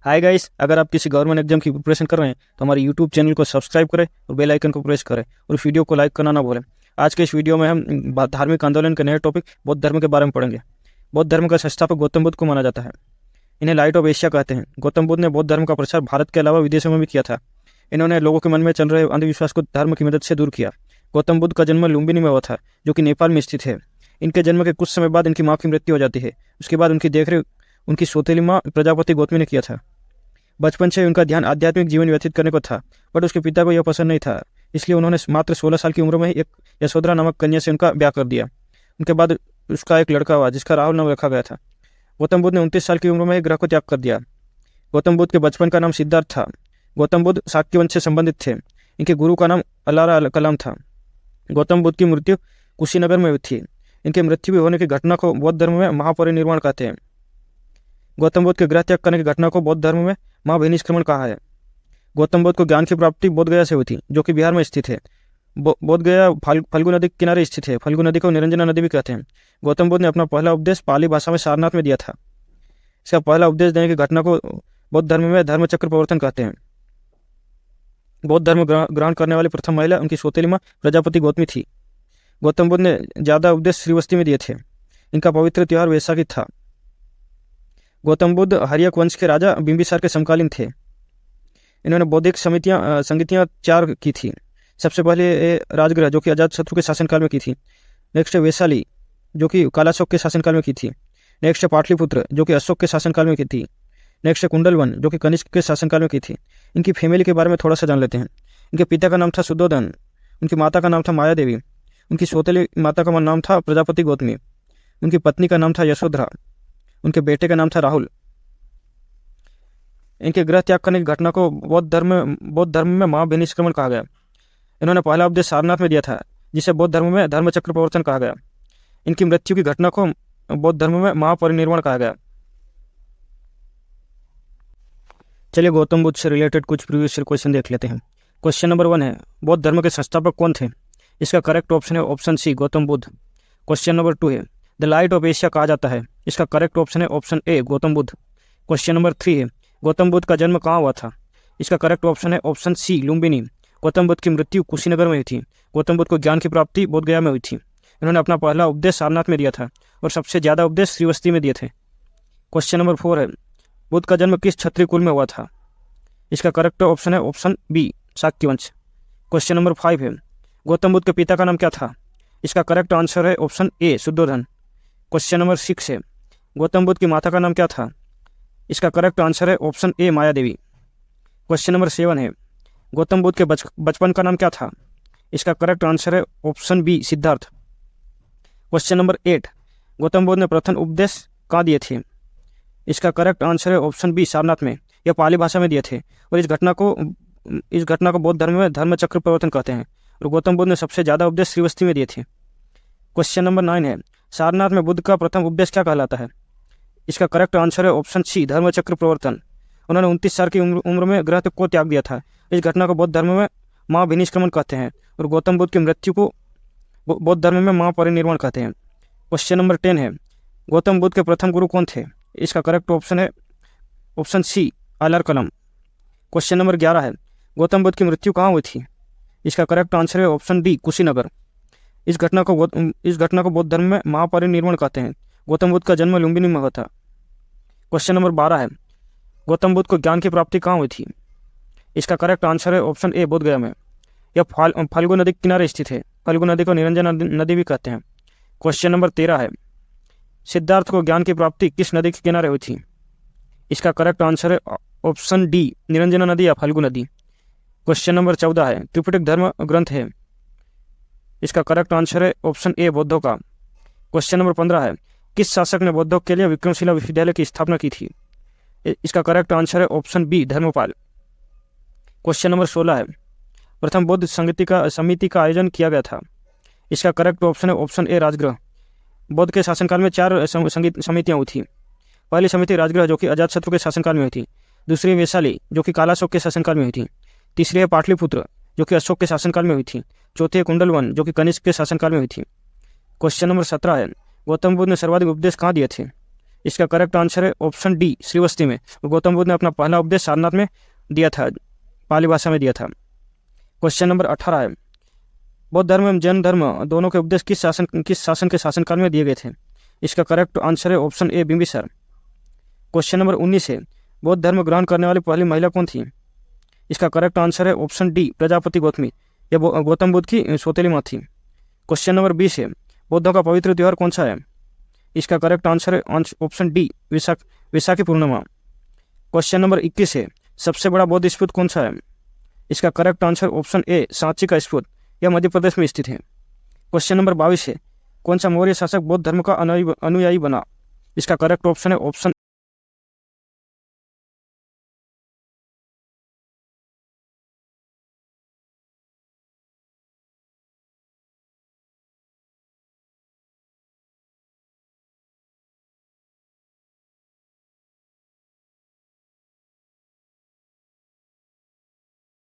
Hi guys, अगर आप किसी गवर्नमेंट एग्जाम की प्रिपरेशन कर रहे हैं तो हमारे यूट्यूब चैनल को सब्सक्राइब करें और बेल आइकन को प्रेस करें और वीडियो को लाइक करना ना भूलें। आज के इस वीडियो में हम धार्मिक आंदोलन के नए टॉपिक बौद्ध धर्म के बारे में पढ़ेंगे। बौद्ध धर्म का संस्थापक गौतम बुद्ध को माना जाता है। इन्हें लाइट ऑफ एशिया कहते हैं। गौतम बुद्ध ने बौद्ध धर्म का प्रचार भारत के अलावा विदेशों में भी किया था। इन्होंने लोगों के मन में चल रहे अंधविश्वास को धर्म की मदद से दूर किया। गौतम बुद्ध का जन्म लुम्बिनी में हुआ था, जो कि नेपाल में स्थित है। इनके जन्म के कुछ समय बाद इनकी माँ की मृत्यु हो जाती है। उसके बाद उनकी देखरेख उनकी सौतेली माँ प्रजापति गौतमी ने किया था। बचपन से उनका ध्यान आध्यात्मिक जीवन व्यतीत करने को था, बट उसके पिता को यह पसंद नहीं था। इसलिए उन्होंने मात्र 16 साल की उम्र में ही एक यशोधरा नामक कन्या से उनका ब्याह कर दिया। उनके बाद उसका एक लड़का हुआ जिसका राहुल नाम रखा गया था। गौतम बुद्ध ने 29 साल की उम्र में ग्रह को त्याग कर दिया। गौतम बुद्ध के बचपन का नाम सिद्धार्थ था। गौतम बुद्ध शाक्य वंश से संबंधित थे। इनके गुरु का नाम अलारा कलाम था। गौतम बुद्ध की मृत्यु कुशीनगर में हुई थी। इनके मृत्यु होने की घटना को बौद्ध धर्म में महापरिनिर्वाण कहते हैं। गौतम बुद्ध के गृह त्याग करने की घटना को बौद्ध धर्म में महाभिनिष्क्रमण कहा है। गौतम बुद्ध को ज्ञान की प्राप्ति बोध गया से हुई थी, जो कि बिहार में स्थित है। बोध गया फल्गु नदी के किनारे स्थित है। फल्गु नदी को निरंजना नदी भी कहते हैं। गौतम बुद्ध ने अपना पहला उपदेश पाली भाषा में सारनाथ में दिया था। इसका पहला उपदेश देने की घटना को बौद्ध धर्म में धर्मचक्र प्रवर्तन कहते हैं। बौद्ध धर्म ग्रहण करने वाली प्रथम महिला उनकी सौतेली माँ प्रजापति गौतमी थी। गौतम बुद्ध ने ज्यादा उपदेश श्रीवस्ती में दिए थे। इनका पवित्र त्योहार वैसाखी था। गौतम बुद्ध हर्यक वंश के राजा बिंबिसार के समकालीन थे। इन्होंने बौद्धिक संगतियाँ 4 की थी। सबसे पहले राजगृह, जो कि अजातशत्रु के शासनकाल में की थी। नेक्स्ट है वैशाली, जो कि कालाशोक के शासनकाल में की थी। नेक्स्ट है पाटलिपुत्र, जो कि अशोक के शासनकाल में की थी। नेक्स्ट है कुंडलवन, जो कि कनिष्क के शासनकाल में की थी। इनकी फैमिली के बारे में थोड़ा सा जान लेते हैं। इनके पिता का नाम था सुद्धोधन। उनकी माता का नाम था माया देवी। उनकी सौतेली माता का नाम था प्रजापति गौतमी। उनकी पत्नी का नाम था यशोधरा। उनके बेटे का नाम था राहुल। इनके गृह त्याग करने की घटना को बौद्ध धर्म में महाभिनिष्क्रमण कहा गया। इन्होंने पहला उपदेश सारनाथ में दिया था, जिसे बौद्ध धर्म में धर्मचक्र प्रवर्तन कहा गया। इनकी मृत्यु की घटना को बौद्ध धर्म में महापरिनिर्वाण कहा गया। चलिए गौतम बुद्ध से रिलेटेड कुछ प्रीवियस क्वेश्चन देख लेते हैं। क्वेश्चन नंबर 1 है, बौद्ध धर्म के संस्थापक कौन थे? इसका करेक्ट ऑप्शन है option C, Gautam Buddha. Question number 2 है, द लाइट ऑफ एशिया कहा जाता है। इसका करेक्ट ऑप्शन है ऑप्शन ए, गौतम बुद्ध। क्वेश्चन नंबर 3 है, गौतम बुद्ध का जन्म कहाँ हुआ था? इसका करेक्ट ऑप्शन है ऑप्शन सी, लुम्बिनी। गौतम बुद्ध की मृत्यु कुशीनगर में हुई थी। गौतम बुद्ध को ज्ञान की प्राप्ति बोध गया में हुई थी। इन्होंने अपना पहला उपदेश सारनाथ में दिया था और सबसे ज्यादा उपदेश श्रीवस्ती में दिए थे। क्वेश्चन नंबर 4 है, बुद्ध का जन्म किस क्षत्रिय कुल में हुआ था? इसका करेक्ट ऑप्शन है ऑप्शन बी, शाक्य वंश। क्वेश्चन नंबर 5 है, गौतम बुद्ध के पिता का नाम क्या था? इसका करेक्ट आंसर है option A, Shuddhodana. Question number 6 है, गौतम बुद्ध की माता का नाम क्या था? इसका करेक्ट आंसर है ऑप्शन ए, माया देवी। क्वेश्चन नंबर 7 है, गौतम बुद्ध के बचपन का नाम क्या था? इसका करेक्ट आंसर है option B, Siddhartha. Question number 8, Gautam Buddha ने प्रथम उपदेश कहाँ दिए थे? इसका करेक्ट आंसर है ऑप्शन बी, सारनाथ में। यह पाली भाषा में दिए थे और इस घटना को बौद्ध धर्म में धर्मचक्र प्रवर्तन कहते हैं और गौतम बुद्ध ने सबसे ज्यादा उपदेश श्रीवस्ती में दिए थे। क्वेश्चन नंबर 9 है, सारनाथ में बुद्ध का प्रथम उपदेश क्या कहलाता है? इसका करेक्ट आंसर है ऑप्शन सी, धर्मचक्र प्रवर्तन। उन्होंने 29 साल की उम्र में ग्रह को त्याग दिया था। इस घटना को बौद्ध धर्म में महाभिनिष्क्रमण कहते हैं और गौतम बुद्ध की मृत्यु को बौद्ध धर्म में महापरिनिर्वाण कहते हैं। क्वेश्चन नंबर 10 है, गौतम बुद्ध के प्रथम गुरु कौन थे? इसका करेक्ट ऑप्शन है ऑप्शन सी, अलारा कलाम। क्वेश्चन नंबर 11 है, गौतम बुद्ध की मृत्यु कहाँ हुई थी? इसका करेक्ट आंसर है ऑप्शन डी, कुशीनगर। इस घटना को बौद्ध धर्म में महापरिनिर्वाण कहते हैं। गौतम बुद्ध का जन्म लुम्बिनी में हुआ था। क्वेश्चन नंबर 12 है, गौतम बुद्ध को ज्ञान की प्राप्ति कहाँ हुई थी? इसका करेक्ट आंसर है ऑप्शन ए, बोध गया में। यह फल्गु नदी के किनारे स्थित है। फल्गु नदी को निरंजना नदी भी कहते हैं। क्वेश्चन नंबर 13 है, सिद्धार्थ को ज्ञान की प्राप्ति किस नदी के किनारे हुई थी? इसका करेक्ट आंसर है ऑप्शन डी, निरंजना नदी या फल्गु नदी। क्वेश्चन नंबर 14 है, त्रिपिटक धर्म ग्रंथ है। इसका करेक्ट आंसर है ऑप्शन ए, बौद्धों का। क्वेश्चन नंबर 15 है, किस शासक ने बौद्धों के लिए विक्रमशिला विश्वविद्यालय की स्थापना की थी? इसका करेक्ट आंसर है option B, Dharmapal. Question number 16 है, प्रथम बौद्ध समिति का आयोजन किया गया था। इसका करेक्ट ऑप्शन है ऑप्शन ए, राजगृह। बौद्ध के शासनकाल में 4 समितियाँ हुई थी। पहली समिति राजगृह, जो कि अजातशत्रु के शासनकाल में हुई थी। दूसरी वैशाली, जो कि कालाशोक के शासनकाल में हुई थी। तीसरी है पाटलिपुत्र, जो कि अशोक के शासनकाल में हुई थी। चौथी है कुंडलवन, जो कि कनिष्क के शासनकाल में हुई थी। क्वेश्चन नंबर 17 है, गौतम बुद्ध ने सर्वाधिक उपदेश कहाँ दिए थे? इसका करेक्ट आंसर है ऑप्शन डी, श्रीवस्ती में। गौतम बुद्ध ने अपना पहला उपदेश सारनाथ में दिया था, पाली भाषा में दिया था। क्वेश्चन नंबर 18 है, बौद्ध धर्म एवं जैन धर्म दोनों के उपदेश किस शासन के शासनकाल में दिए गए थे? इसका करेक्ट आंसर है ऑप्शन ए, बिंबिसार। क्वेश्चन नंबर 19 है, बौद्ध धर्म ग्रहण करने वाली पहली महिला कौन थी? इसका करेक्ट आंसर है ऑप्शन डी, प्रजापति गौतमी। यह गौतम बुद्ध की सौतेली माँ थी। क्वेश्चन नंबर 20 है, बौद्धों का पवित्र त्यौहार कौन सा है? इसका करेक्ट आंसर है ऑप्शन डी, विशाखी पूर्णिमा। क्वेश्चन नंबर 21 है, सबसे बड़ा बौद्ध स्तूप कौन सा है? इसका correct answer option A, Sanchi का स्तूप। यह मध्य प्रदेश में स्थित है। क्वेश्चन नंबर 22 है, कौन सा मौर्य शासक बौद्ध धर्म का अनुयायी बना? इसका करेक्ट ऑप्शन है ऑप्शन